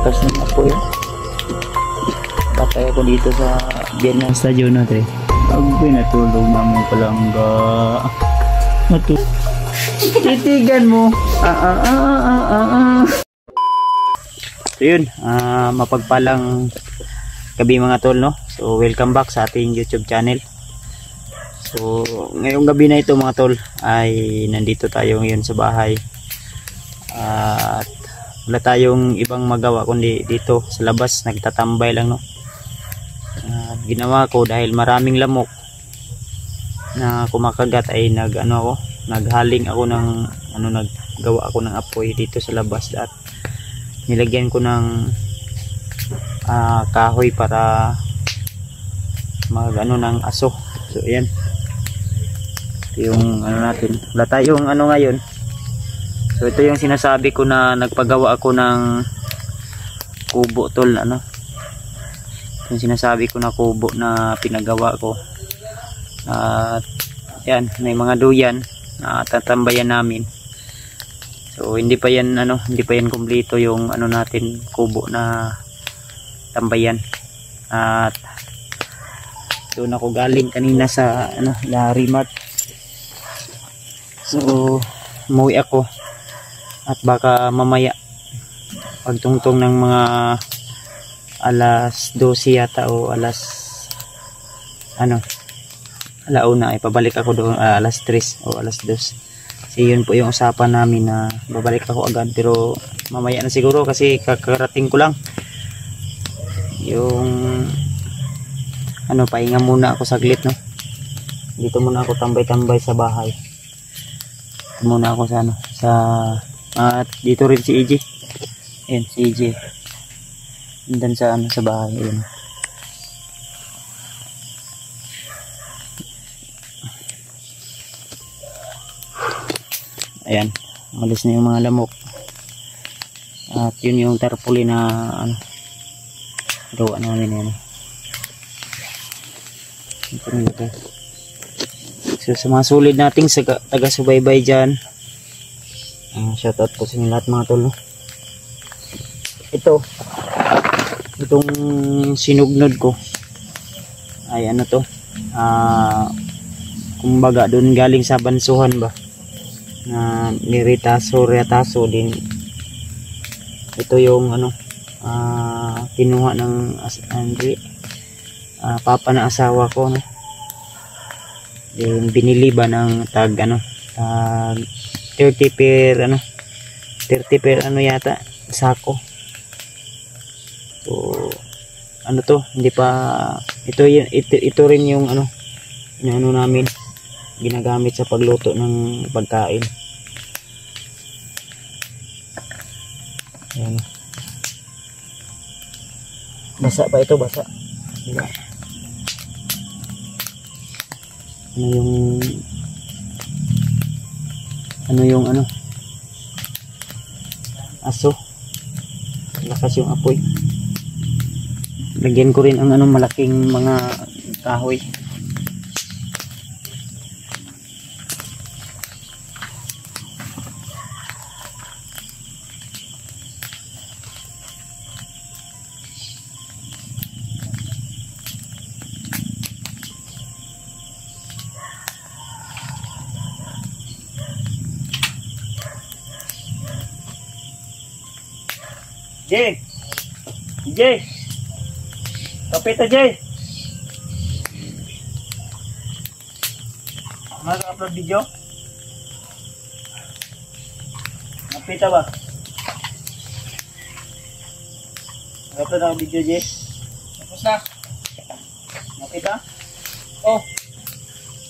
lakas ng apoy. Patay ako dito sa Vietnam Stadion natin. Agbe natulog namin palangga. Titigan mo. So yun, mapagpalang gabi mga tol, no? So welcome back sa ating YouTube channel. So ngayong gabi na ito mga tol ay nandito tayo ngayon sa bahay. At wala tayong ibang magawa kundi dito sa labas nagtatambay lang, no? Ginawa ko dahil maraming lamok na kumakagat ay naghaling ako ng naggawa ako ng apoy dito sa labas at nilagyan ko ng kahoy para ng aso. So ayan, yung natin, wala tayong ngayon. So ito yung sinasabi ko na nagpagawa ako ng kubo tol, yung sinasabi ko na kubo na pinagawa ko. At yan, may mga duyan na tatambayan namin. So hindi pa yan kumpleto yung natin kubo na tambayan. At doon ako galing kanina sa Larimart. So umuwi ako at baka mamaya pagtungtong ng mga alas 12 yata o alauna ay pabalik ako doon alas 3 o alas 2. Kasi yun po yung usapan namin na babalik ako agad, pero mamaya na siguro kasi kakarating ko lang. Yung pahinga muna ako saglit, no? Dito muna ako tambay-tambay sa bahay. Dito muna ako at dito rin si EJ. Ayan si EJ. Dan sa bahay. Ayan. Ayan, malis na yung mga lamok. At yun yung tarpaulin na gawa namin. So sa mga sulit nating taga-subaybay dyan, shoutout po sa inyo lahat mga tol. Itong sinugnod ko ay kumbaga doon galing sa bansuhan ba na niritaso din. Ito yung kinuha ng papa na asawa ko, no? Then binili ba ng tag 30 per yata sako. So hindi pa ito rin yung namin ginagamit sa pagluto ng pagkain. Ayan. Basa pa ito, basa. Diba? Yung aso. Lakas yung apoy. Lagyan ko rin ang malaking mga kahoy. Jay, kapita Jay. Mag-upload video? Kapita ba? Mag-upload ako video Jay. Tapos na? Kapita? Oh.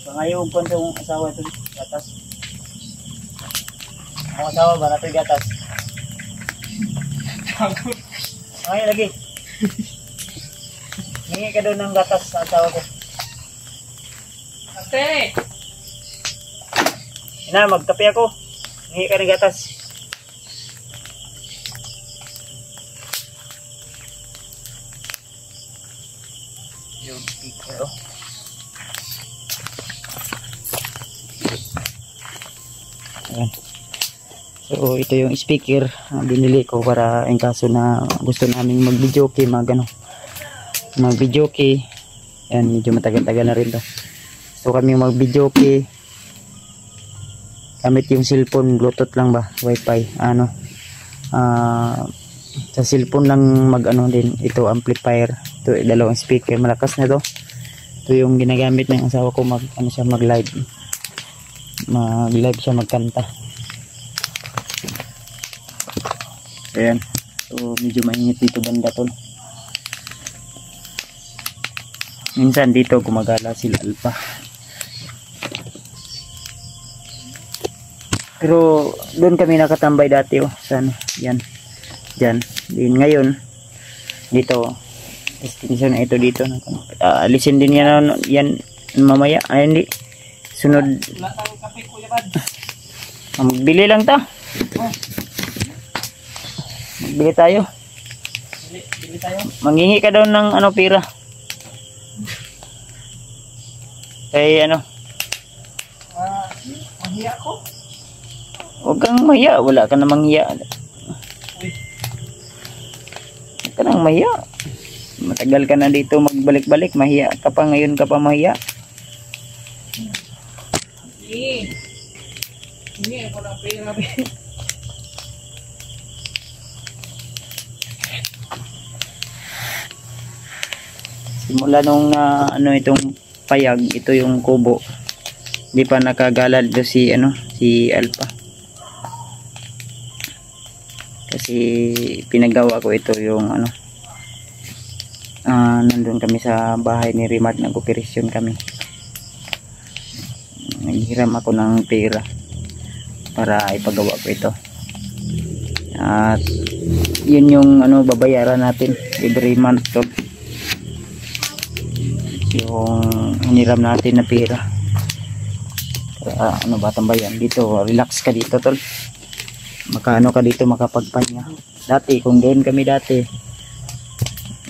Pangayong ko sa asawa ito. Gatas. Ang asawa ba na ito gatas? Ngayon lagi. Hingi ka doon ng gatas sa asawa ko. Ate! Magkape ako. Hingi ka ng gatas. Yung speaker, oh. Ayan. So ito yung speaker na binili ko para in kaso na gusto naming mag video key, mag video key. Yan, medyo matagal-tagal na rin to. So kami mag video key gamit yung cellphone, bluetooth lang ba, wifi, sa cellphone lang mag din. Ito amplifier, ito dalawang speaker, malakas na to. Ito yung ginagamit ng asawa ko mag live siya, magkanta. Ayan, so medyo mainit dito banda tol. Minsan dito gumagala sila alpa, pero doon kami nakatambay dati sana yan dyan. Din ngayon dito destination na ito dito. Alisin din yan mamaya. Ay hindi, sunod magbili lang ta. Magbili tayo. Manghingi ka daw ng pira kay mahiya ko. Huwag kang mahiya, wala ka namang hiya. Huwag ka nang mahiya. Matagal ka na dito magbalik-balik, mahiya ka pa, ngayon ka pa mahiya. Hindi ako ng pera. Simula nung itong payag, ito yung kubo. Hindi pa nakagalad do si Alpha. Kasi pinagawa ko ito yung nandun kami sa bahay ni Rimad, nag-operasyon kami. Naghiram ako ng pera para ipagawa ko ito. At yun yung babayaran natin every month to. Yung hiniram natin na pera. Tambayan dito, relax ka dito tol. Makaano ka dito, makapagpanya. Dati kung doon kami dati,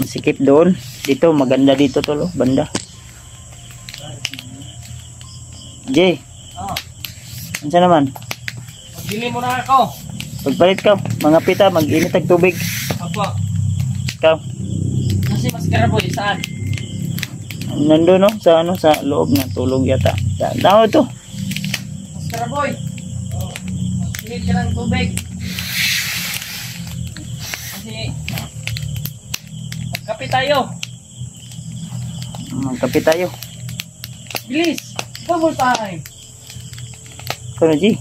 masikip doon. Dito maganda dito tol, banda. Jay, ansa naman? Magbili mo na ako. Pagpalit ka, mga pita, mag-init ang tubig. Opo. Ikaw? Kasi maskara boy, saan? Nandun sa loob na tulog yata. Daw to. Maskara boy. Init ka ng tubig. Kasi magkape tayo. Magkape tayo. Bilis. Double time. Kono G.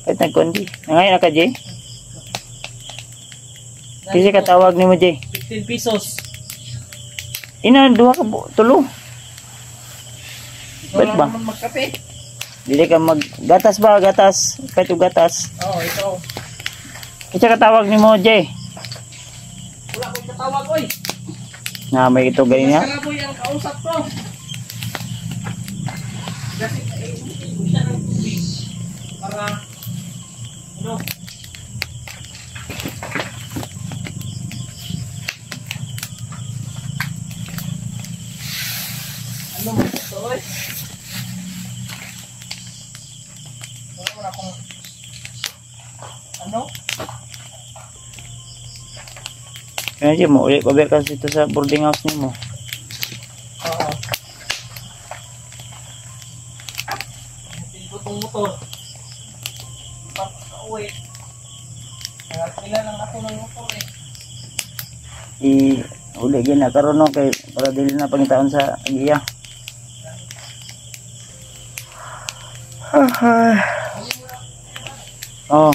Kahit nagkondi. Nangayon na ka J? Kasi katawag ni mo J. 15 pesos. Duha ka tulo. Ba't ba? Ikaw magkape. Dili ka gatas ba? Gatas. Kahit yung gatas. Oo, ito. Kasi katawag ni mo J. Wala kong katawag oy. Na may ito ganyan. Maskara boy ang kausap ko. Kasi hindi siya ng tubig. Para ano mo ito eh? Wala akong Kaya dyan mo, ulit paber kasi ito sa boarding house niyo mo. Oo. Pinipot ang motor. Pagka-uwi. Nagkakila lang ako ng motor eh. Uli gina karon no kay para dili na pangitaon sa agiya. Oh.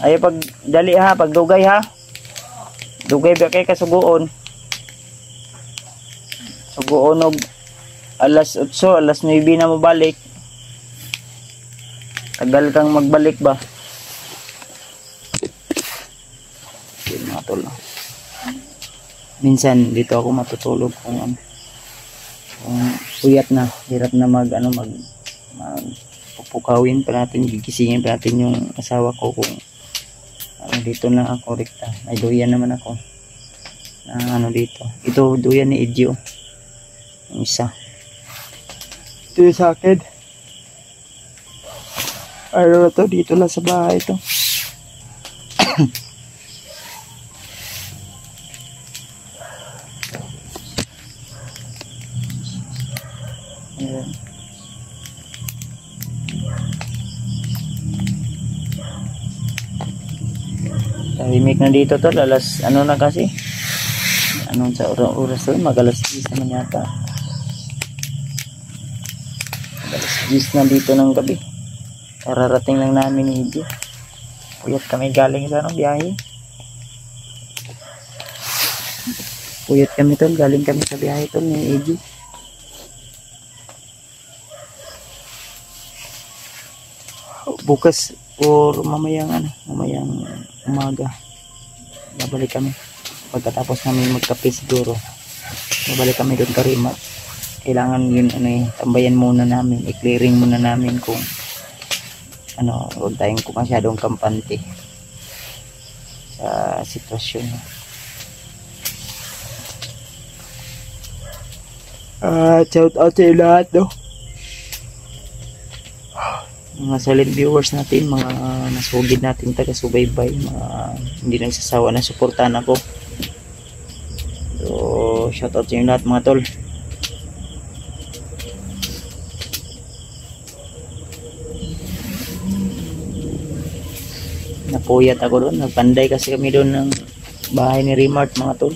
Ayo pag dali ha, pag dugay ha. Dugay ba kay kasuguon. Suguon og alas 8, alas 9 na mo balik. Tagal kang magbalik ba? Yun mga tol. Minsan dito ako matutulog kung puyat na, hirap na pupukawin pa natin, gigisingin pa natin yung asawa ko kung dito na ako rekta. Ay duyan naman ako na dito. Ito duyan ni Edyo, yung isa ito yung sa akin. Ano na to? Dito lang sa bahay to. Ayan. Tahimik na dito to. Alas, ano na kasi? Anong sa oras to? Mag-alas 10 naman yata. Mag-alas 10 na dito ng gabi. Kararating lang namin ni Hiji. Puyat kami galing sa biyahe. Puyat kami tol. Galing kami sa biyahe tol ni Hiji. Bukas or mamayang umaga babalik kami. Pagkatapos namin magkape siguro babalik kami doon Karimat. Kailangan yun tambayan muna namin, i-clearing muna namin kung huwag tayong masyadong kampante sa sitwasyon. Shout out sa lahat, no? Mga silent viewers natin, mga nasugid natin taga-subaybay, mga hindi nagsasawa na suportahan ako. So, shout out sa inyo lahat mga tol. Napuyat ako doon, nagpanday kasi kami doon ng bahay ni Remart mga tol.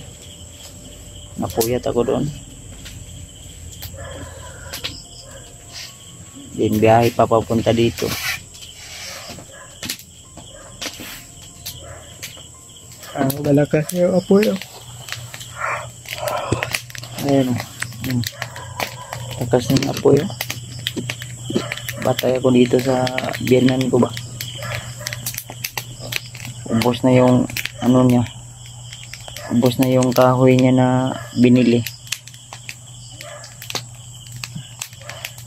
Napuyat ako doon. Din biyahe pa papunta dito. Malakas yung apoy. Ayan. Lakas ng apoy. Batay ako dito sa biyanan ko ba. Ubos na yung niya. Ubos na yung kahoy niya na binili.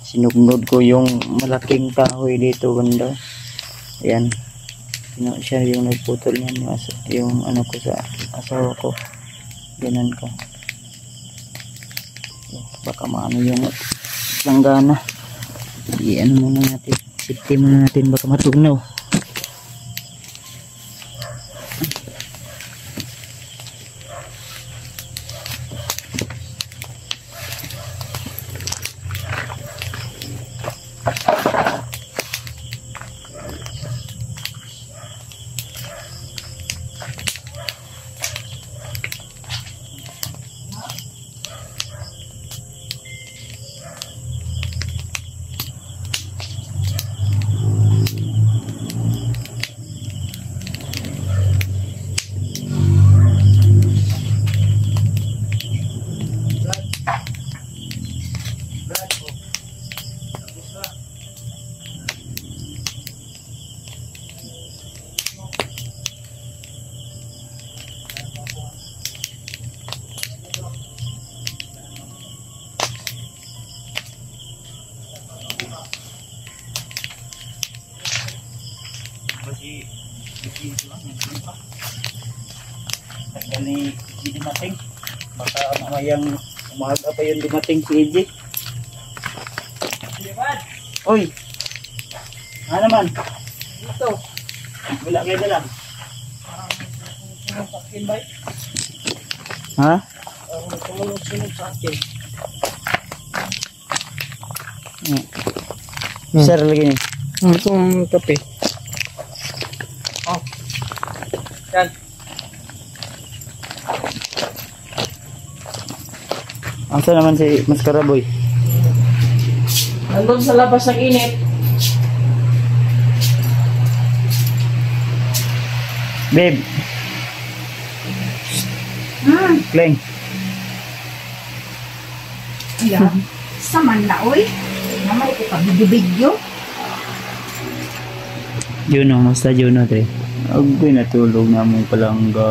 Sinugnod ko yung malaking kahoy dito banda. Ayan. Siya yung nagputol niyan yung ko sa asawa ko. Ganan ko. Baka maano yung langgana. Muna natin. Safety muna natin baka matugnaw. Tagal ni dumating. Baka mamayang umaga pa yun dumating si EJ. Oy! Ano naman? Ito. Wala kayo dala. Ha? Sumunod sa akin. Sir, lagi niyo. Itong kape. Oh. Yan. Asa naman si Maskaraboy? Nandun sa labas ng init. Babe. Kleng. Iya. Saman na oy. Namay ko ka video. Juno, basta Juno tre. Agoy natulog na mong palangga.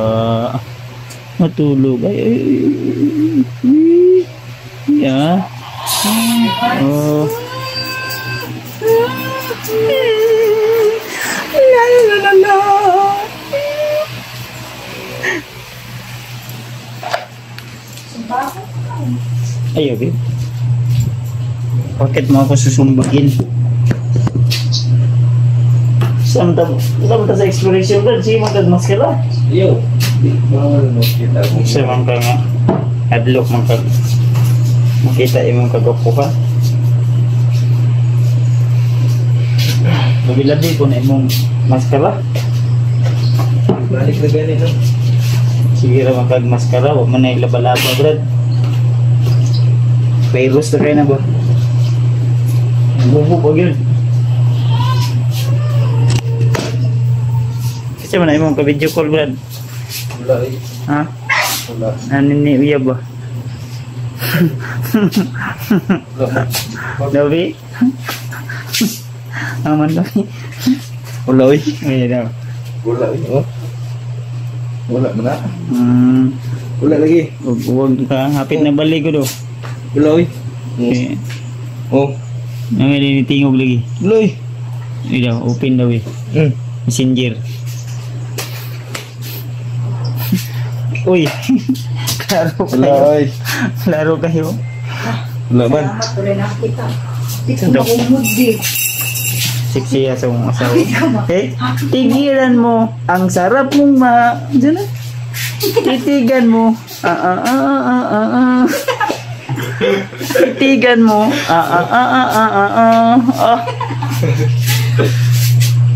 Matulog. Ay. Yeah. Oh. La la la la. Ayo, babe. Bakit mo ako susumbagin? Samta sa exploration Brad, sige magkagmaskara. Yo. Bawal mo kita mo. Sa man ka nga, adlock man ka. Makita imong kagapuhan. Labi-labi po na imong maskara. Balik na ganito. Sige ra magkagmaskara, huwag man na ilaba-laba Brad. Virus na kayo na ba? Bubo po yun. Kasi man na imong ka-video call Brad. Wala eh. Ha? Wala. Ano ni Uya ba? Wala. Labi? Aman Labi? Wala eh. Uya daw. Wala eh. Oh. Wala mo na. Hmm. Wala lagi. Huwag ka hapit na balik ko do. Wala eh. Okay. Oh. Ang tingog lagi. Wala eh. Uy daw, open daw eh. Messenger. Uy. Klaro Wala kayo. eh. Klaro kayo. Wala man. Salamat ko rin nakita. Di ko Sandok. makumudi. Siksi sa mong asawa. Eh, tigilan mo. Ang sarap mong Diyan na. Titigan mo. Titigan mo.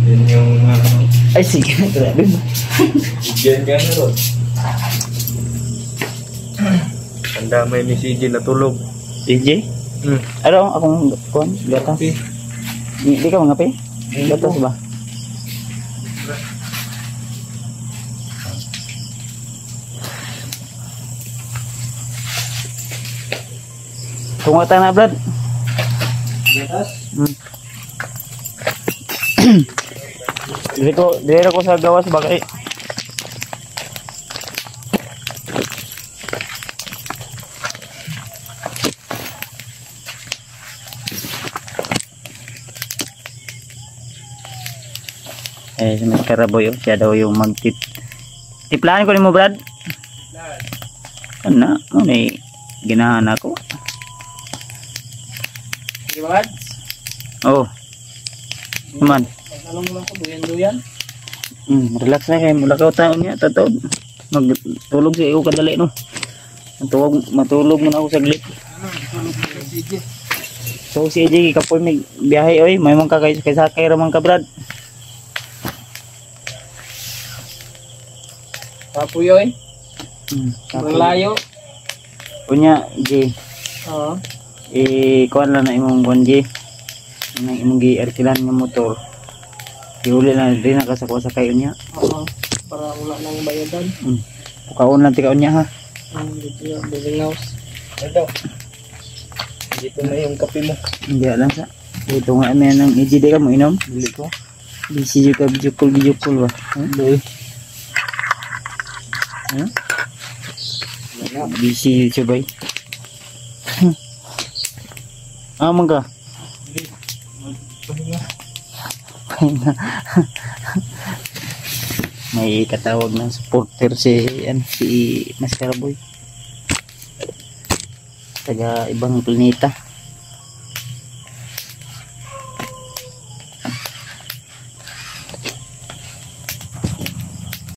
Yan yung Ay, sige. Grabe mo. bigyan ka na ron. Ang damay ni CJ natulog. DJ? Ano akong kuhan? Gatas? Kape. Di ka mga pe? Gatas ba? Tungatan na Brad. Gatas? Dire ko sa gawas bagay. Eh, si Mr. Karaboy, siya daw yung tiplahan ko ni mo Brad. Ano, may ginahan ako. Di ba? Oh. Naman. Magsalong mo lang ko, duyan-duyan. Relax na kayo, mulakaw taon niya, tataon. Magtulog sa iyo kadali no. Matulog mo na ako saglit. So si AJ kapoy may biyahe oy, may mong kakay sakay ramang ka Brad. Kapuyoy. Malayo. Unya AJ, Oo. kuan lang na imong 1G. Nang imong gi-arkilan nga motor. Iuli na din nakasakwa-sakay unya. Oo. Para wala nang bayadan. Pukaon lang tikaon niya ha. Dito yung building house. Ito. Dito na yung kape mo. Hindi lang sa. Ito nga may nang AJ di ka mo inom. Bili ko. Busy juga video call ba. Doy. Busy siya ba? Amang ka. May katawag ng supporter si Mas Karaboy. Taga ibang planeta.